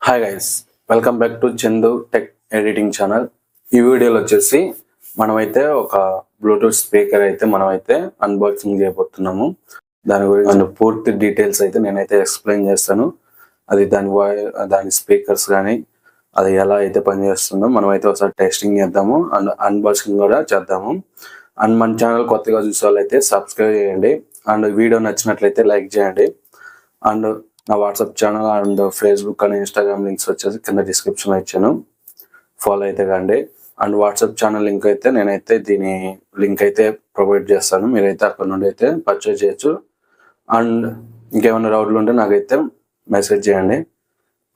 Hi guys, welcome back to Chandu tech editing channel. ఈ వీడియోలో వచ్చేసి మనమైతే ఒక బ్లూటూత్ స్పీకర్ అయితే మనమైతే అన్బాక్సింగ్ చేయబోతున్నాము. దాని గురించి పూర్తి డీటెయిల్స్ అయితే నేనైతే ఎక్స్ప్లెయిన్ చేస్తాను. అది దాని స్పీకర్స్ కానీ అది ఎలా అయితే పనిచేస్తుందో మనమైతే ఒకసారి టెస్టింగ్ చేద్దాము అండ్ అన్బాక్సింగ్ కూడా చేద్దాము. అండ్ మన ఛానల్ కొత్తగా చూసే వాళ్ళైతే సబ్స్క్రైబ్ చేయండి అండ్ వీడియో నచ్చినట్లయితే లైక్ చేయండి. అండ్ నా WhatsApp channel and Facebook and Instagram links వచ్చేసి కింద డిస్క్రిప్షన్లో ఇచ్చాను, ఫాలో అయితే కండి. అండ్ వాట్సాప్ ఛానల్ లింక్ అయితే నేనైతే దీని లింక్ అయితే ప్రొవైడ్ చేస్తాను, మీరైతే అక్కడ నుండి అయితే పర్చేజ్ చేయొచ్చు. అండ్ ఇంకేమైనా డౌట్లు ఉంటే నాకైతే మెసేజ్ చేయండి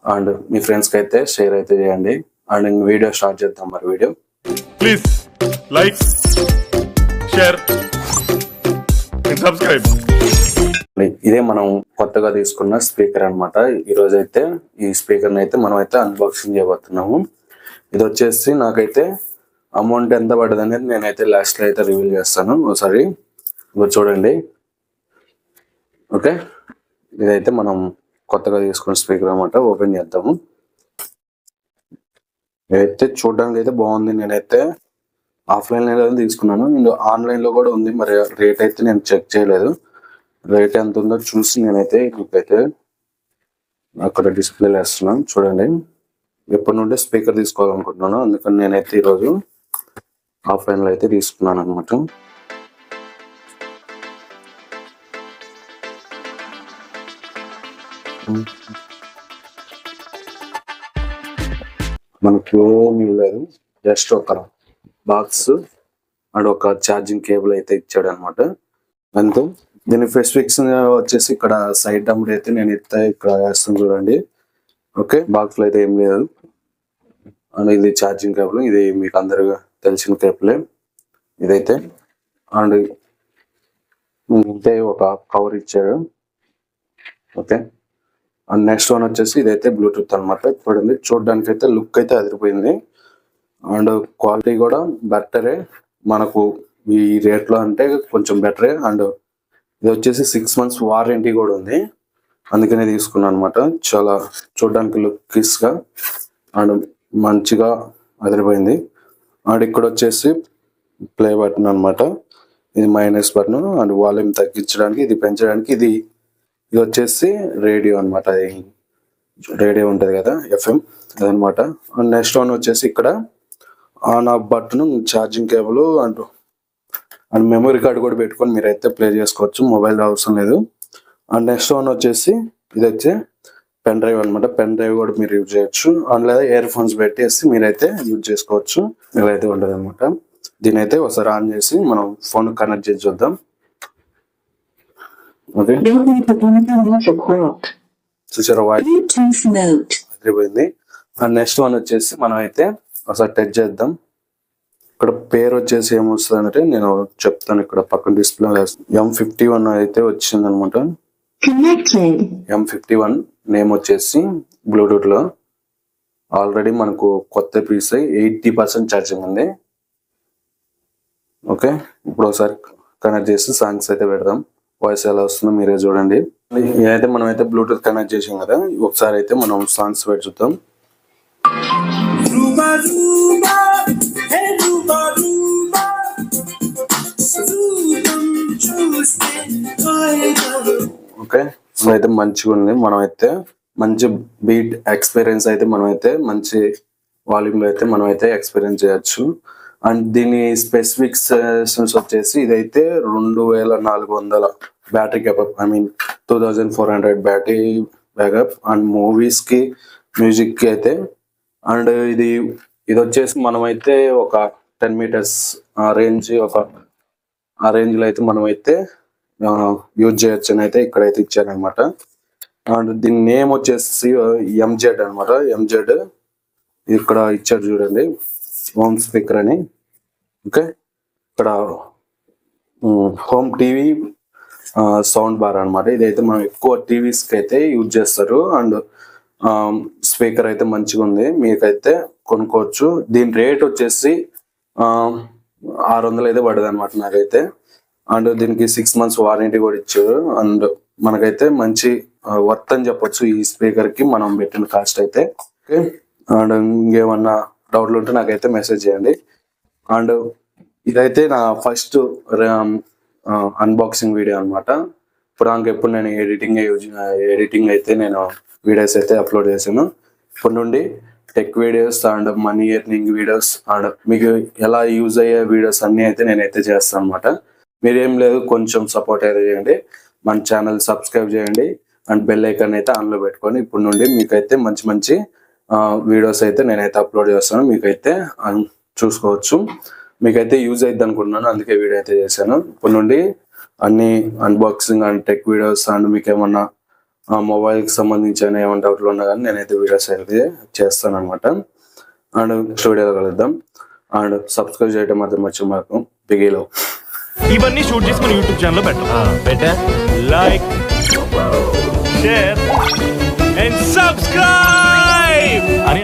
అండ్ మీ ఫ్రెండ్స్కి అయితే షేర్ అయితే చేయండి. అండ్ వీడియో స్టార్ట్ చేద్దాం. మరి video please like share and subscribe. ఇదే మనం కొత్తగా తీసుకున్న స్పీకర్ అనమాట. ఈరోజు అయితే ఈ స్పీకర్ని అయితే మనం అయితే అన్బాక్సింగ్ చేయబోతున్నాము. ఇది వచ్చేసి నాకైతే అమౌంట్ ఎంత పడ్డది అనేది నేనైతే లాస్ట్లో అయితే రివీల్ చేస్తాను. ఒకసారి చూడండి. ఓకే, ఇదైతే మనం కొత్తగా తీసుకున్న స్పీకర్ అనమాట. ఓపెన్ చేద్దాము. ఇదైతే చూడడానికి అయితే బాగుంది. నేనైతే ఆఫ్లైన్లో తీసుకున్నాను, ఆన్లైన్లో కూడా ఉంది. మరి రేట్ అయితే నేను చెక్ చేయలేదు. రేట్ ఎంత ఉందో చూసి నేనైతే మీకైతే అక్కడ డిస్ప్లే వేస్తున్నాను. చూడండి, ఎప్పటి నుండి స్పీకర్ తీసుకోవాలనుకుంటున్నాను, అందుకని నేనైతే ఈరోజు ఆఫ్లైన్లో అయితే తీసుకున్నాను అనమాట. మనకి ఏమీ లేదు, జస్ట్ ఒక బాక్స్ అండ్ ఒక ఛార్జింగ్ కేబుల్ అయితే ఇచ్చాడు అనమాట. అంతే. దీని స్పెసిఫిక్స్ వచ్చేసి ఇక్కడ సైడ్ డంబర్ అయితే నేను ఇక్కడ వేస్తాను చూడండి. ఓకే, బాక్స్ లో అయితే ఏం లేదు. అండ్ ఇది ఛార్జింగ్ కేబుల్, ఇది మీకు అందరు తెలిసిన కేబులే ఇదైతే. అండ్ ఇంతే ఒక కవర్ ఇచ్చాడు. ఓకే, అండ్ నెక్స్ట్ వన్ వచ్చేసి ఇదైతే బ్లూటూత్ అనమాట. చూడండి, చూడడానికి అయితే లుక్ అయితే అదిరిపోయింది అండ్ క్వాలిటీ కూడా బెటరే. మనకు ఈ రేట్లో అంటే కొంచెం బెటరే. అండ్ ఇది వచ్చేసి 6 months వారంటీ కూడా ఉంది, అందుకనే తీసుకున్నాను అనమాట. చాలా చూడడానికి లుక్స్గా అండ్ మంచిగా అదిరిపోయింది. అండ్ ఇక్కడ వచ్చేసి ప్లే బటన్ అనమాట. ఇది మైనస్ బటన్ అండ్ వాల్యూమ్ తగ్గించడానికి, ఇది పెంచడానికి. ఇది వచ్చేసి రేడియో అనమాట. అది రేడియో ఉంటుంది కదా, FM, అదనమాట. అండ్ నెక్స్ట్ వన్ వచ్చేసి ఇక్కడ on off button, charging cable and memory card కూడా పెట్టుకొని మీరైతే ప్లే చేసుకోవచ్చు, మొబైల్ అవసరం లేదు. అండ్ నెక్స్ట్ వన్ వచ్చేసి ఇది వచ్చి పెన్ డ్రైవ్ అనమాట. పెన్ డ్రైవ్ కూడా మీరు యూజ్ చేయొచ్చు అండ్ లేదా ఇయర్ ఫోన్స్ పెట్టేసి మీరైతే యూజ్ చేసుకోవచ్చు. ఇలా అయితే ఉంటుంది అనమాట. దీని అయితే ఒకసారి ఆన్ చేసి మనం ఫోన్ కనెక్ట్ చేసి చూద్దాం. ఓకే, చూసారా, అదిరిపోయింది. అండ్ నెక్స్ట్ వన్ వచ్చేసి మనం అయితే ఒకసారి టచ్ చేద్దాం. ఇక్కడ పేరు వచ్చేసి ఏమొస్తుంది అంటే నేను చెప్తాను. ఇక్కడ పక్కన డిస్ప్లే M51 అయితే వచ్చింది అనమాట. M51 నేమ్ వచ్చేసి బ్లూటూత్ లో ఆల్రెడీ మనకు కొత్త పీస్ 80% ఛార్జింగ్ ఉంది. ఓకే, ఇప్పుడు ఒకసారి కనెక్ట్ చేసి సాంగ్స్ అయితే పెడదాం. వాయిస్ ఎలా వస్తుందో మీరే చూడండి. ఇదైతే మనం అయితే బ్లూటూత్ కనెక్ట్ చేసాం కదా, ఒకసారి అయితే మనం సాంగ్స్ పెట్టి చూద్దాం. ఓకే, అయితే మంచిగా ఉంది. మనం అయితే మంచి బీట్ ఎక్స్పీరియన్స్ అయితే మనం అయితే మంచి వాల్యూమ్ లో అయితే మనం అయితే ఎక్స్పీరియన్స్ చేయొచ్చు. అండ్ దీని స్పెసిఫికేషన్స్ వచ్చేసి ఇదైతే 2400 బ్యాటరీ క్యాపప్, 2400 బ్యాటరీ బ్యాకప్. అండ్ మూవీస్ కి, మ్యూజిక్ కి అయితే. అండ్ ఇది వచ్చేసి మనమైతే ఒక 10 meters రేంజ్, ఆ రేంజ్ లో అయితే మనం అయితే యూజ్ చేయొచ్చు అని అయితే ఇక్కడైతే ఇచ్చారనమాట. అండ్ దీని నేమ్ వచ్చేసి MZ అనమాట. MZ ఇక్కడ ఇచ్చారు చూడండి, హోమ్ స్పీకర్ అని. ఓకే, ఇక్కడ హోమ్ టీవీ సౌండ్ బార్ అనమాట. ఇదైతే మనం ఎక్కువ టీవీస్కి అయితే యూజ్ చేస్తారు. అండ్ స్పీకర్ అయితే మంచిగా ఉంది, మీకైతే కొనుక్కోవచ్చు. దీని రేట్ వచ్చేసి 600 అయితే పడదు అనమాట నాకైతే. అండ్ దీనికి 6 months వారంటీ కూడా ఇచ్చారు. అండ్ మనకైతే మంచి వర్త్ అని చెప్పొచ్చు ఈ స్పీకర్ కి మనం పెట్టిన కాస్ట్ అయితే. ఓకే, అండ్ ఇంకేమన్నా డౌట్లు ఉంటే నాకైతే మెసేజ్ చేయండి. అండ్ ఇదైతే నా ఫస్ట్ అన్బాక్సింగ్ వీడియో అనమాట. ఇప్పుడు ఎప్పుడు నేను ఎడిటింగ్ అయితే నేను వీడియోస్ అయితే అప్లోడ్ చేశాను. ఇప్పటి నుండి tech videos and money earning videos and మీకు ఎలా యూజ్ అయ్యే వీడియోస్ అన్ని అయితే నేనైతే చేస్తాను అనమాట. మీరేం లేదు, కొంచెం సపోర్ట్ అయితే చేయండి, మన ఛానల్ సబ్స్క్రైబ్ చేయండి అండ్ బెల్ ఐకాన్ అయితే ఆన్లో పెట్టుకొని ఇప్పుడు నుండి మీకైతే మంచి మంచి వీడియోస్ అయితే నేనైతే అప్లోడ్ చేస్తాను. మీకైతే చూసుకోవచ్చు, మీకైతే యూజ్ అవుతుంది అనుకుంటున్నాను, అందుకే వీడియో అయితే చేశాను. ఇప్పుడు నుండి అన్ని unboxing and tech videos and మీకు ఏమన్నా మొబైల్కి సంబంధించిన ఏమైనా డౌట్లు ఉన్నా కానీ నేనైతే వీడియోస్ అయితే చేస్తాను అనమాట. అండ్ నెక్స్ట్ వీడియోలో కలుద్దాం. అండ్ సబ్స్క్రైబ్ చేయడం మాత్రం మర్చిపోమాకు. బిగిలో ఇవన్నీ షూట్ చేసి మన యూట్యూబ్ ఛానల్లో పెట్టా. Like, share and subscribe.